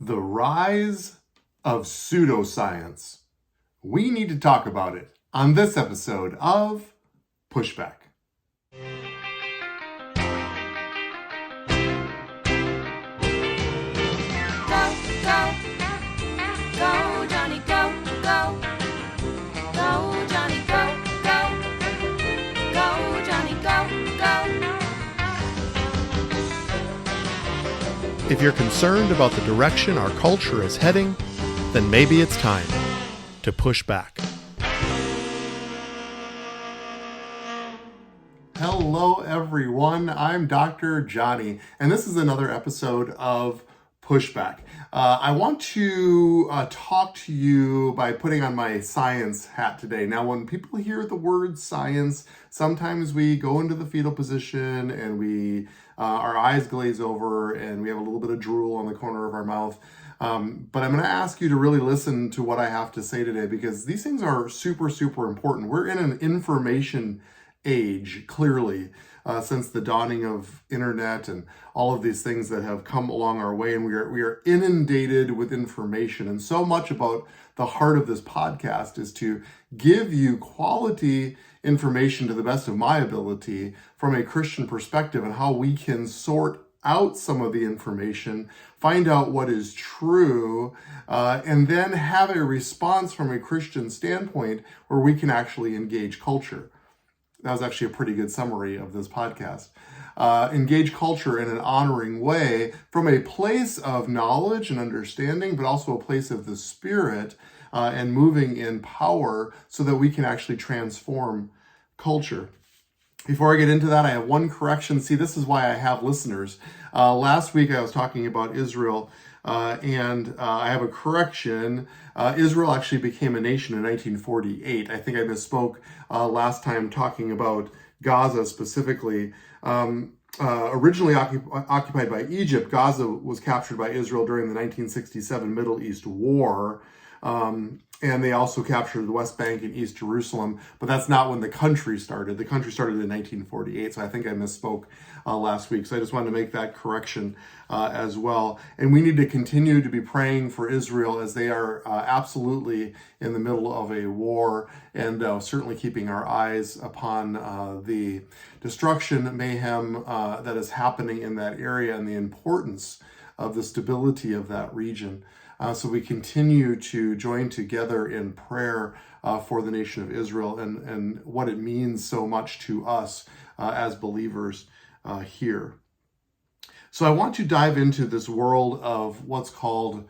The rise of pseudoscience. We need to talk about it on this episode of Pushback. Go, Jonny, go, go. Go, Jonny, go, go. Go, Jonny, go, go. If you're concerned about the direction our culture is heading, then maybe it's time to push back. Hello, everyone. I'm Dr. Jonny, and this is another episode of Pushback. I want to talk to you by putting on my science hat today. Now, when people hear the word science, sometimes we go into the fetal position and our eyes glaze over and we have a little bit of drool on the corner of our mouth. But I'm going to ask you to really listen to what I have to say today, because these things are super, super important. We're in an information age, clearly, since the dawning of internet and all of these things that have come along our way, and we are inundated with information. And so much about the heart of this podcast is to give you quality information to the best of my ability from a Christian perspective, and how we can sort out some of the information, find out what is true, and then have a response from a Christian standpoint where we can actually engage culture. That was actually a pretty good summary of this podcast. Engage culture in an honoring way from a place of knowledge and understanding, but also a place of the Spirit and moving in power so that we can actually transform culture. Before I get into that, I have one correction. See, this is why I have listeners. Last week I was talking about Israel, and I have a correction. Israel actually became a nation in 1948. I think I misspoke last time talking about Gaza specifically. Originally occupied by Egypt, Gaza was captured by Israel during the 1967 Middle East War. And they also captured the West Bank and East Jerusalem, but that's not when the country started. The country started in 1948, so I think I misspoke last week. So I just wanted to make that correction as well. And we need to continue to be praying for Israel, as they are absolutely in the middle of a war, and certainly keeping our eyes upon the destruction, mayhem that is happening in that area, and the importance of the stability of that region. So we continue to join together in prayer for the nation of Israel and what it means so much to us as believers here. So I want to dive into this world of what's called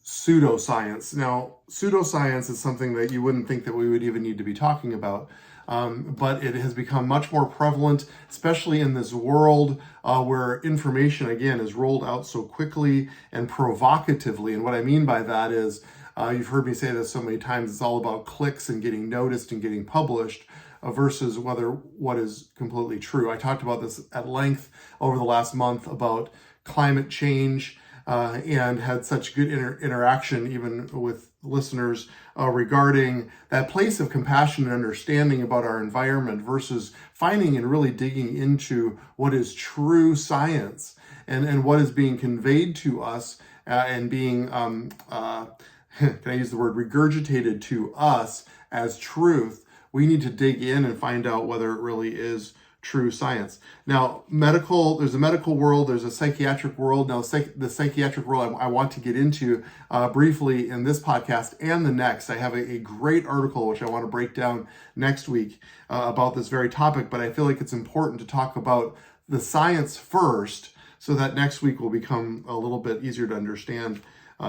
pseudoscience. Now, pseudoscience is something that you wouldn't think that we would even need to be talking about. But it has become much more prevalent, especially in this world where information, again, is rolled out so quickly and provocatively. And what I mean by that is, you've heard me say this so many times, it's all about clicks and getting noticed and getting published versus what is completely true. I talked about this at length over the last month about climate change and had such good interaction even with listeners regarding that place of compassion and understanding about our environment versus finding and really digging into what is true science and what is being conveyed to us and being, can I use the word, regurgitated to us as truth. We need to dig in and find out whether it really is true science. Now, there's a medical world, there's a psychiatric world. Now, the psychiatric world I want to get into briefly in this podcast and the next. I have a great article which I want to break down next week about this very topic, but I feel like it's important to talk about the science first so that next week will become a little bit easier to understand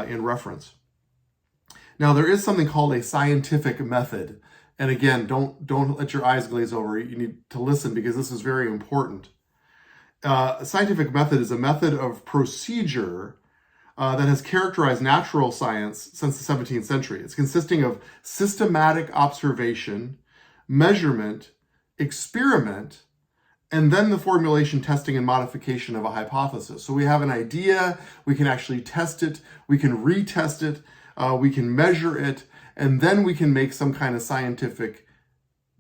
in reference. Now, there is something called a scientific method. And again, don't let your eyes glaze over. You need to listen, because this is very important. A scientific method is a method of procedure that has characterized natural science since the 17th century. It's consisting of systematic observation, measurement, experiment, and then the formulation, testing, and modification of a hypothesis. So we have an idea, we can actually test it, we can retest it, we can measure it, and then we can make some kind of scientific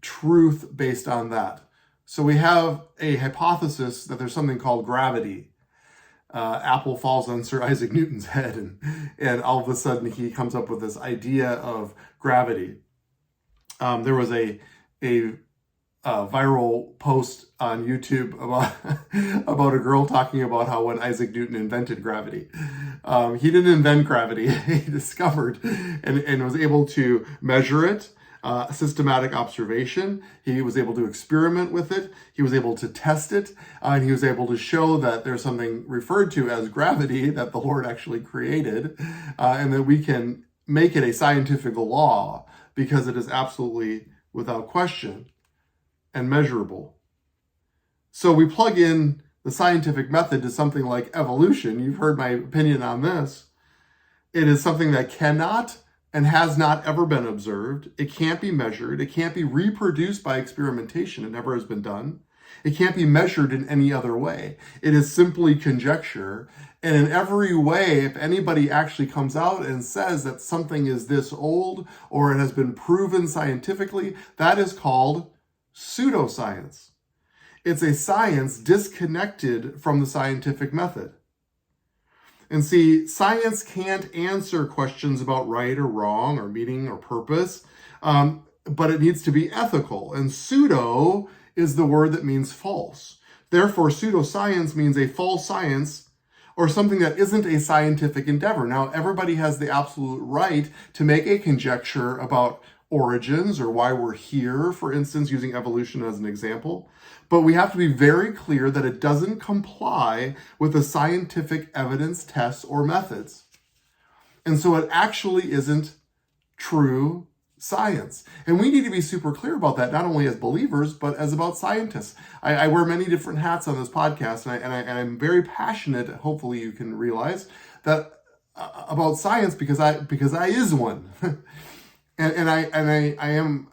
truth based on that. So we have a hypothesis that there's something called gravity. apple falls on Sir Isaac Newton's head, and all of a sudden he comes up with this idea of gravity. There was a viral post on YouTube about a girl talking about how when Isaac Newton invented gravity. He didn't invent gravity. He discovered and was able to measure it. Systematic observation. He was able to experiment with it. He was able to test it. And he was able to show that there's something referred to as gravity that the Lord actually created, and that we can make it a scientific law because it is absolutely without question and measurable. So we plug in the scientific method to something like evolution. You've heard my opinion on this. It is something that cannot and has not ever been observed. It can't be measured. It can't be reproduced by experimentation. It never has been done. It can't be measured in any other way. It is simply conjecture. And in every way, if anybody actually comes out and says that something is this old or it has been proven scientifically, that is called pseudoscience. It's a science disconnected from the scientific method. And see, science can't answer questions about right or wrong or meaning or purpose, but it needs to be ethical. And pseudo is the word that means false. Therefore, pseudoscience means a false science or something that isn't a scientific endeavor. Now, everybody has the absolute right to make a conjecture about origins or why we're here, for instance, using evolution as an example. But we have to be very clear that it doesn't comply with the scientific evidence, tests, or methods. And so it actually isn't true science. And we need to be super clear about that, not only as believers, but as about scientists. I wear many different hats on this podcast, and I'm very passionate, hopefully you can realize, that about science because I is one. and I am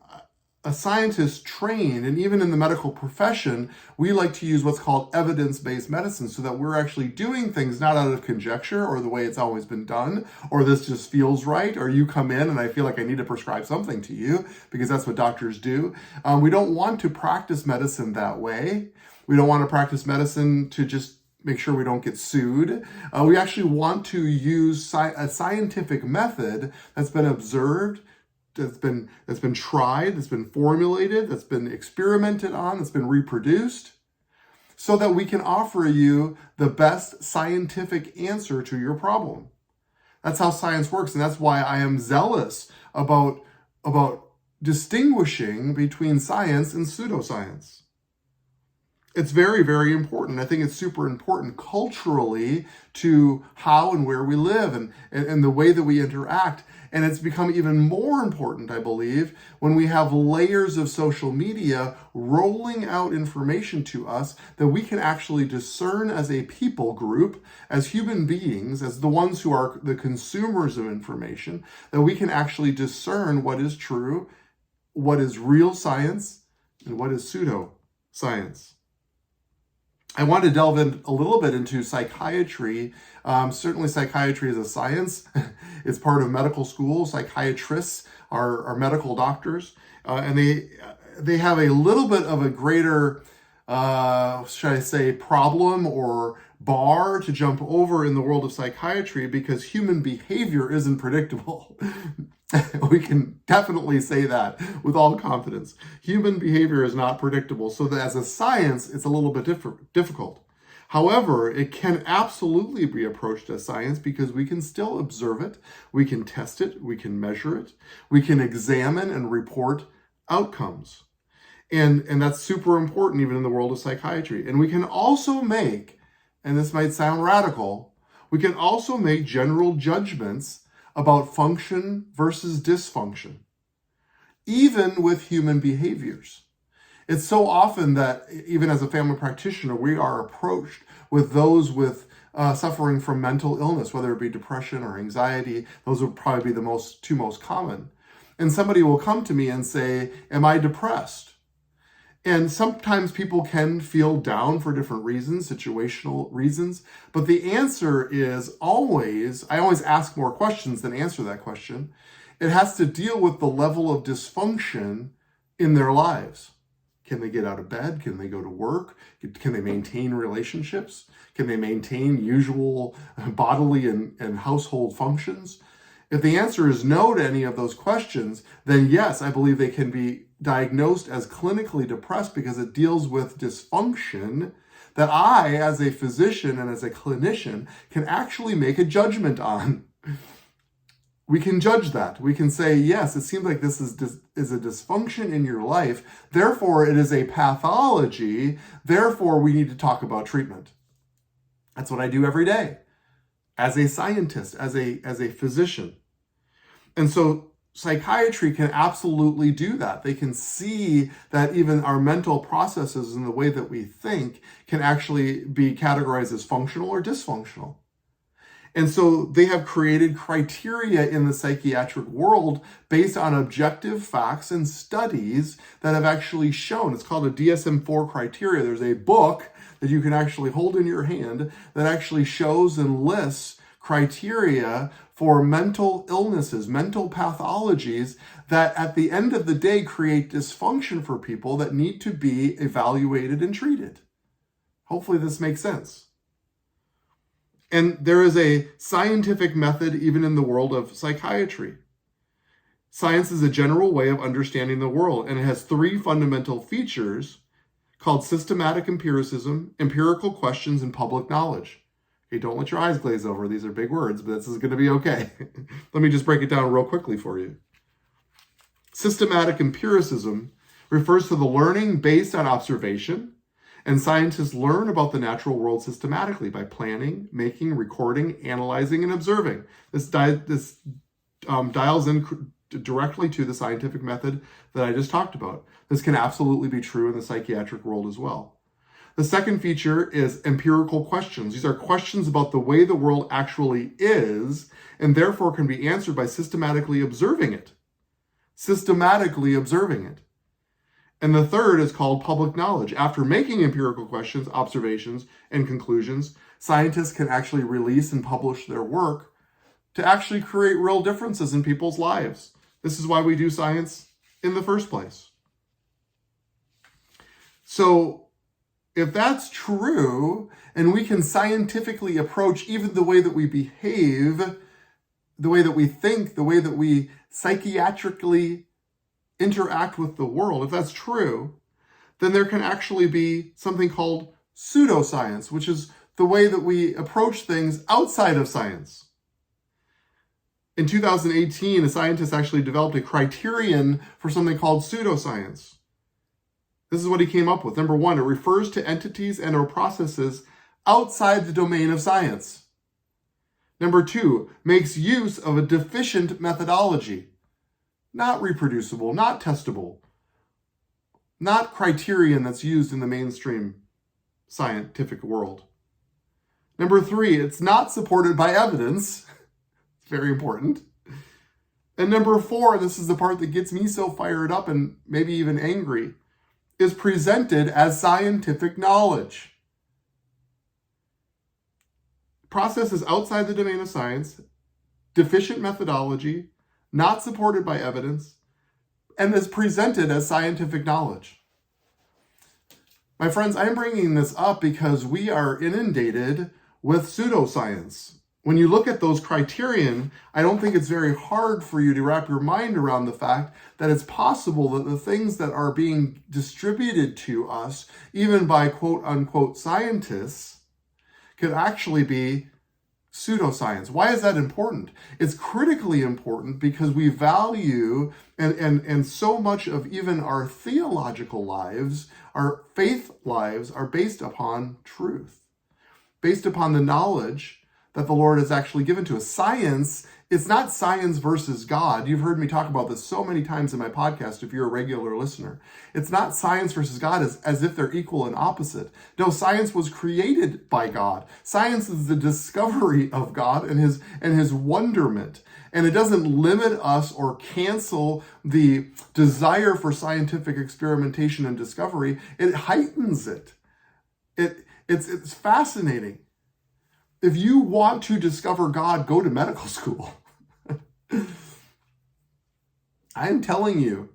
a scientist trained, and even in the medical profession, we like to use what's called evidence-based medicine so that we're actually doing things not out of conjecture or the way it's always been done, or this just feels right, or you come in and I feel like I need to prescribe something to you because that's what doctors do. We don't want to practice medicine that way. We don't want to practice medicine to just make sure we don't get sued. We actually want to use a scientific method that's been observed, that's been tried, that's been formulated, that's been experimented on, that's been reproduced, so that we can offer you the best scientific answer to your problem. That's how science works, and that's why I am zealous about distinguishing between science and pseudoscience. It's very, very important. I think it's super important culturally to how and where we live and the way that we interact. And it's become even more important, I believe, when we have layers of social media rolling out information to us that we can actually discern as a people group, as human beings, as the ones who are the consumers of information, that we can actually discern what is true, what is real science, and what is pseudoscience. I want to delve in a little bit into psychiatry. Certainly psychiatry is a science. It's part of medical school. Psychiatrists are medical doctors, and they have a little bit of a greater, should I say, problem or bar to jump over in the world of psychiatry because human behavior isn't predictable. We can definitely say that with all confidence. Human behavior is not predictable, so that as a science, it's a little bit difficult. However, it can absolutely be approached as science because we can still observe it, we can test it, we can measure it, we can examine and report outcomes. And that's super important even in the world of psychiatry. And we can also make, and this might sound radical, we can also make general judgments about function versus dysfunction, even with human behaviors. It's so often that even as a family practitioner, we are approached with those with suffering from mental illness, whether it be depression or anxiety. Those would probably be the two most common. And somebody will come to me and say, "Am I depressed?" And sometimes people can feel down for different reasons, situational reasons. But the answer is always, I always ask more questions than answer that question. It has to deal with the level of dysfunction in their lives. Can they get out of bed? Can they go to work? Can they maintain relationships? Can they maintain usual bodily and household functions? If the answer is no to any of those questions, then yes, I believe they can be diagnosed as clinically depressed because it deals with dysfunction that I, as a physician and as a clinician, can actually make a judgment on. We can judge that. We can say, yes, it seems like this is a dysfunction in your life. Therefore, it is a pathology. Therefore, we need to talk about treatment. That's what I do every day as a scientist, as a physician. And so psychiatry can absolutely do that. They can see that even our mental processes and the way that we think can actually be categorized as functional or dysfunctional. And so they have created criteria in the psychiatric world based on objective facts and studies that have actually shown. It's called a DSM-4 criteria. There's a book that you can actually hold in your hand that actually shows and lists criteria for mental illnesses, mental pathologies that at the end of the day create dysfunction for people that need to be evaluated and treated. Hopefully this makes sense. And there is a scientific method even in the world of psychiatry. Science is a general way of understanding the world, and it has three fundamental features called systematic empiricism, empirical questions, and public knowledge. Okay, don't let your eyes glaze over. These are big words, but this is going to be okay. Let me just break it down real quickly for you. Systematic empiricism refers to the learning based on observation, and scientists learn about the natural world systematically by planning, making, recording, analyzing, and observing. This dials in directly to the scientific method that I just talked about. This can absolutely be true in the psychiatric world as well. The second feature is empirical questions. These are questions about the way the world actually is, and therefore can be answered by systematically observing it. Systematically observing it. And the third is called public knowledge. After making empirical questions, observations, and conclusions, scientists can actually release and publish their work to actually create real differences in people's lives. This is why we do science in the first place. So if that's true, and we can scientifically approach even the way that we behave, the way that we think, the way that we psychiatrically interact with the world, if that's true, then there can actually be something called pseudoscience, which is the way that we approach things outside of science. In 2018, a scientist actually developed a criterion for something called pseudoscience. This is what he came up with. Number one, it refers to entities and or processes outside the domain of science. Number two, makes use of a deficient methodology. Not reproducible, not testable, not criterion that's used in the mainstream scientific world. Number three, it's not supported by evidence. It's very important. And number four, this is the part that gets me so fired up and maybe even angry, is presented as scientific knowledge. Processes outside the domain of science, deficient methodology, not supported by evidence, and is presented as scientific knowledge. My friends, I'm bringing this up because we are inundated with pseudoscience. When you look at those criterion, I don't think it's very hard for you to wrap your mind around the fact that it's possible that the things that are being distributed to us, even by quote unquote scientists, could actually be pseudoscience. Why is that important? It's critically important because we value and so much of even our theological lives, our faith lives are based upon truth, based upon the knowledge that the Lord has actually given to us. Science, it's not science versus God. You've heard me talk about this so many times in my podcast if you're a regular listener. It's not science versus God as if they're equal and opposite. No, science was created by God. Science is the discovery of God and his wonderment. And it doesn't limit us or cancel the desire for scientific experimentation and discovery. It heightens it. It's fascinating. If you want to discover God, go to medical school. I'm telling you,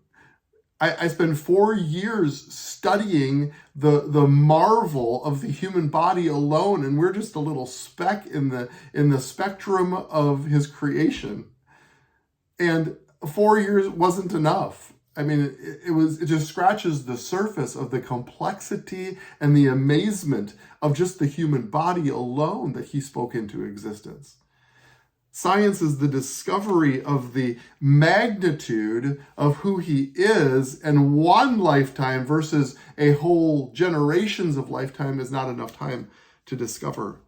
I spent 4 years studying the marvel of the human body alone, and we're just a little speck in the spectrum of his creation. And 4 years wasn't enough. I mean, it just scratches the surface of the complexity and the amazement of just the human body alone that he spoke into existence. Science is the discovery of the magnitude of who he is, and one lifetime versus a whole generations of lifetime is not enough time to discover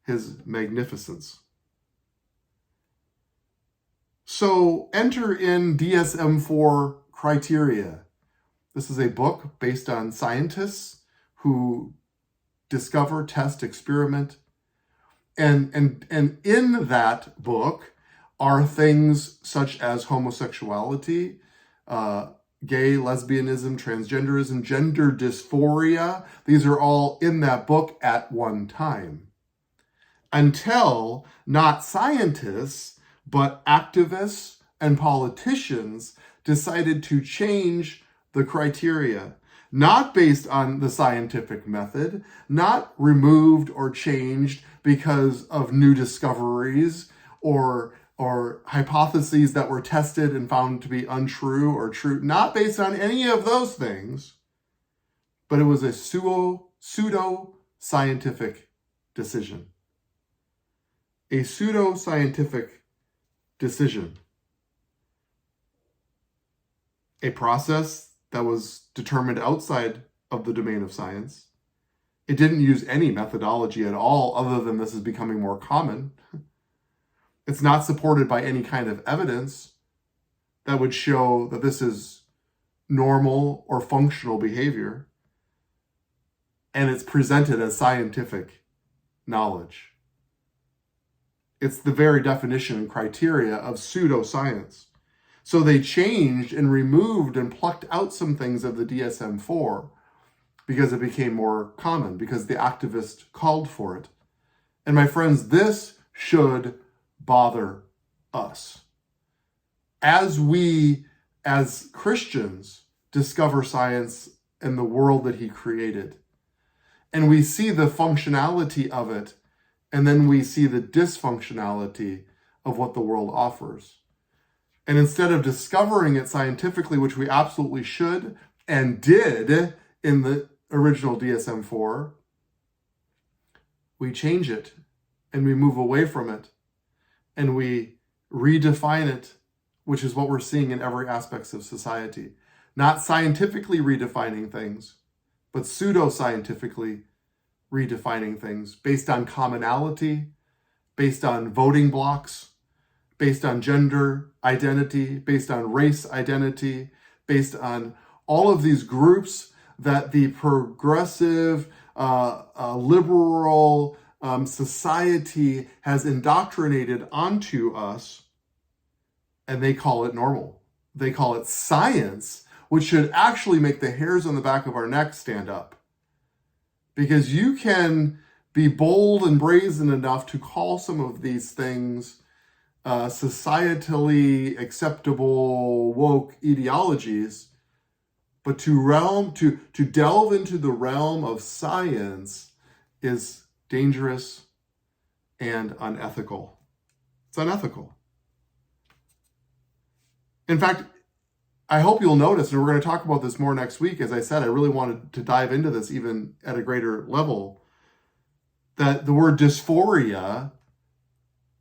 his magnificence. So enter in DSM-4 criteria. This is a book based on scientists who discover, test, experiment. And in that book are things such as homosexuality, gay, lesbianism, transgenderism, gender dysphoria. These are all in that book at one time. Until not scientists, but activists and politicians decided to change the criteria, not based on the scientific method, not removed or changed because of new discoveries or hypotheses that were tested and found to be untrue or true, not based on any of those things, but it was a pseudo-scientific decision. A pseudo-scientific decision. A process that was determined outside of the domain of science. It didn't use any methodology at all other than this is becoming more common. It's not supported by any kind of evidence that would show that this is normal or functional behavior. And it's presented as scientific knowledge. It's the very definition and criteria of pseudoscience. So they changed and removed and plucked out some things of the DSM-4 because it became more common, because the activist called for it. And my friends, this should bother us. As we, as Christians, discover science and the world that he created, and we see the functionality of it, and then we see the dysfunctionality of what the world offers. And instead of discovering it scientifically, which we absolutely should and did in the original DSM-4, we change it and we move away from it and we redefine it, which is what we're seeing in every aspect of society. Not scientifically redefining things, but pseudo-scientifically redefining things based on commonality, based on voting blocks, based on gender identity, based on race identity, based on all of these groups that the progressive, liberal society has indoctrinated onto us, and they call it normal. They call it science, which should actually make the hairs on the back of our neck stand up. Because you can be bold and brazen enough to call some of these things societally acceptable woke ideologies, but to delve into the realm of science is dangerous and unethical. It's unethical. In fact, I hope you'll notice, and we're going to talk about this more next week. As I said, I really wanted to dive into this even at a greater level, that the word dysphoria,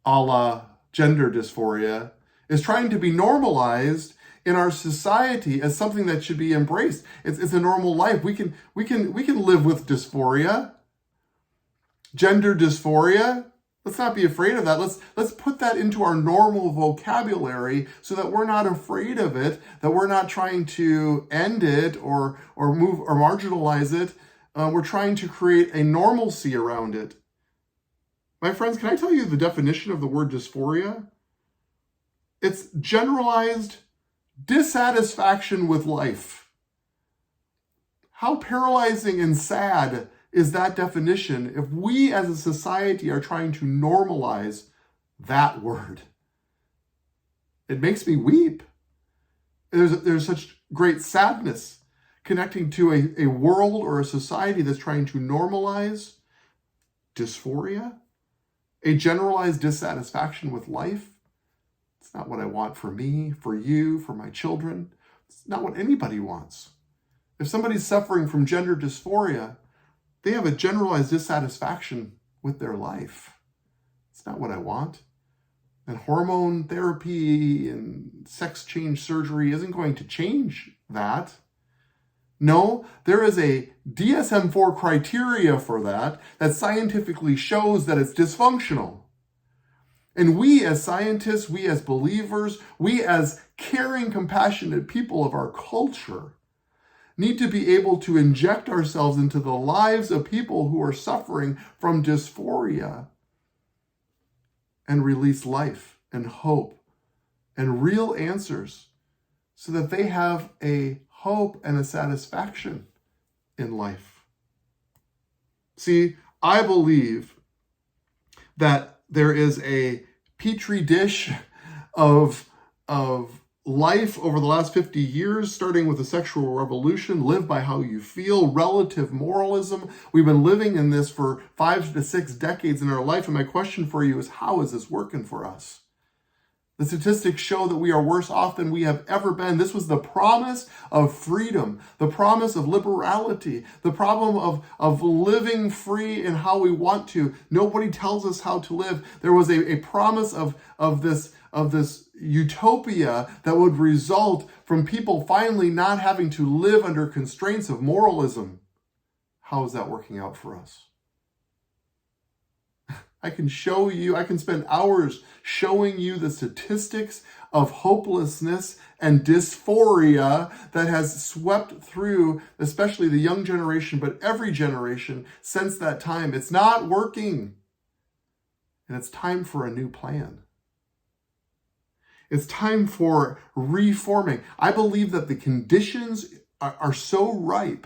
a la gender dysphoria, is trying to be normalized in our society as something that should be embraced. It's a normal life. We can live with dysphoria. Gender dysphoria, let's not be afraid of that. Let's put that into our normal vocabulary so that we're not afraid of it, that we're not trying to end it or move or marginalize it. We're trying to create a normalcy around it. My friends, can I tell you the definition of the word dysphoria? It's generalized dissatisfaction with life. How paralyzing and sad is that definition if we as a society are trying to normalize that word? It makes me weep. There's such great sadness connecting to a world or a society that's trying to normalize dysphoria, a generalized dissatisfaction with life. It's not what I want for me, for you, for my children. It's not what anybody wants. If somebody's suffering from gender dysphoria, they have a generalized dissatisfaction with their life. It's not what I want. And hormone therapy and sex change surgery isn't going to change that. No, there is a DSM-4 criteria for that scientifically shows that it's dysfunctional. And we as scientists, we as believers, we as caring, compassionate people of our culture need to be able to inject ourselves into the lives of people who are suffering from dysphoria and release life and hope and real answers so that they have a hope and a satisfaction in life. See, I believe that there is a petri dish of life over the last 50 years, starting with the sexual revolution, live by how you feel, relative moralism. We've been living in this for 5 to 6 decades in our life. And my question for you is, how is this working for us? The statistics show that we are worse off than we have ever been. This was the promise of freedom, the promise of liberality, the problem of living free in how we want to. Nobody tells us how to live. There was a promise of this utopia that would result from people finally not having to live under constraints of moralism. How is that working out for us? I can show you, I can spend hours showing you the statistics of hopelessness and dysphoria that has swept through, especially the young generation, but every generation since that time. It's not working. And it's time for a new plan. It's time for reforming. I believe that the conditions are so ripe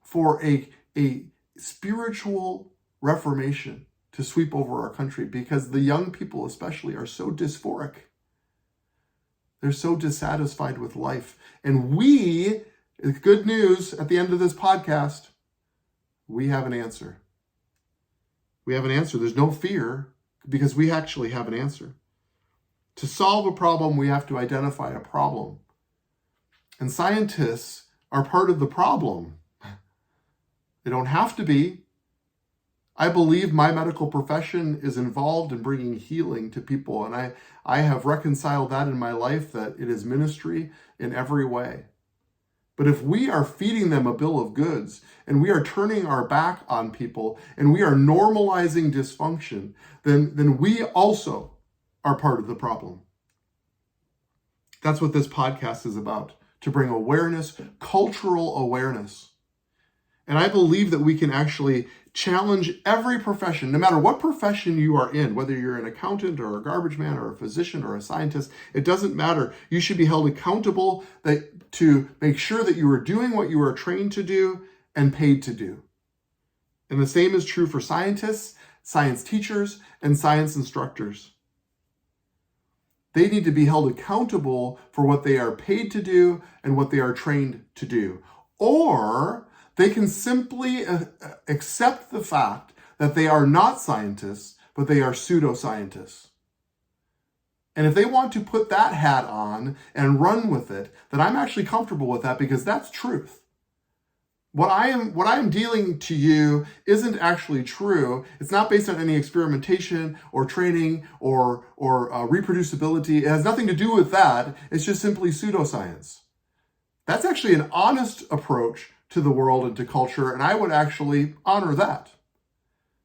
for a spiritual reformation to sweep over our country, because the young people especially are so dysphoric. They're so dissatisfied with life. And good news at the end of this podcast, we have an answer. We have an answer. There's no fear because we actually have an answer. To solve a problem, we have to identify a problem. And scientists are part of the problem. They don't have to be. I believe my medical profession is involved in bringing healing to people, and I have reconciled that in my life, that it is ministry in every way. But if we are feeding them a bill of goods, and we are turning our back on people, and we are normalizing dysfunction, then we also are part of the problem. That's what this podcast is about, to bring awareness, cultural awareness. And I believe that we can actually challenge every profession, no matter what profession you are in, whether you're an accountant or a garbage man or a physician or a scientist, it doesn't matter. You should be held accountable to make sure that you are doing what you are trained to do and paid to do. And the same is true for scientists, science teachers, and science instructors. They need to be held accountable for what they are paid to do and what they are trained to do. Or they can simply accept the fact that they are not scientists, but they are pseudoscientists. And if they want to put that hat on and run with it, then I'm actually comfortable with that, because that's truth. What I am dealing to you isn't actually true. It's not based on any experimentation or training or reproducibility. It has nothing to do with that. It's just simply pseudoscience. That's actually an honest approach to the world and to culture, and I would actually honor that.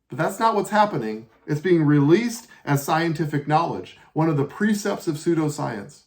But that's not what's happening. It's being released as scientific knowledge, one of the precepts of pseudoscience.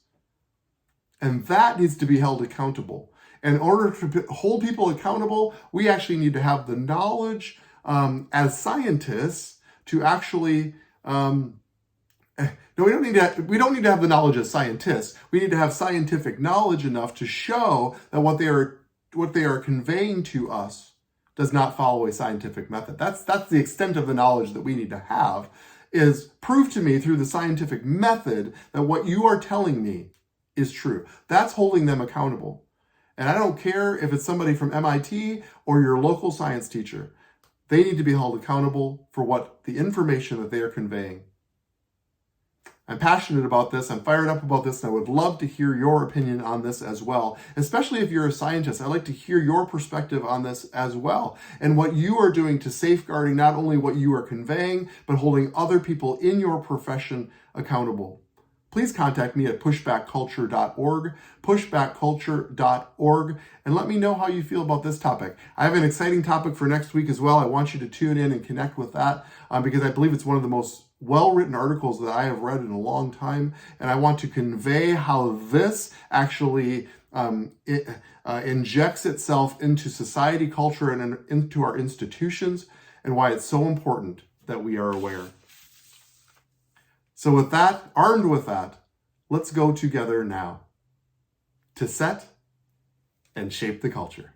And that needs to be held accountable. In order to hold people accountable, we actually need to have the knowledge as scientists to actually we don't need to have the knowledge as scientists. We need to have scientific knowledge enough to show that what they are conveying to us does not follow a scientific method. That's the extent of the knowledge that we need to have, is prove to me through the scientific method that what you are telling me is true. That's holding them accountable. And I don't care if it's somebody from MIT or your local science teacher. They need to be held accountable for what the information that they are conveying. I'm passionate about this. I'm fired up about this, and I would love to hear your opinion on this as well. Especially if you're a scientist, I'd like to hear your perspective on this as well, and what you are doing to safeguarding not only what you are conveying, but holding other people in your profession accountable. Please contact me at pushbackculture.org, pushbackculture.org, and let me know how you feel about this topic. I have an exciting topic for next week as well. I want you to tune in and connect with that because I believe it's one of the most well-written articles that I have read in a long time, and I want to convey how this actually injects itself into society, culture, and into our institutions, and why it's so important that we are aware. So with that, armed with that, let's go together now to set and shape the culture.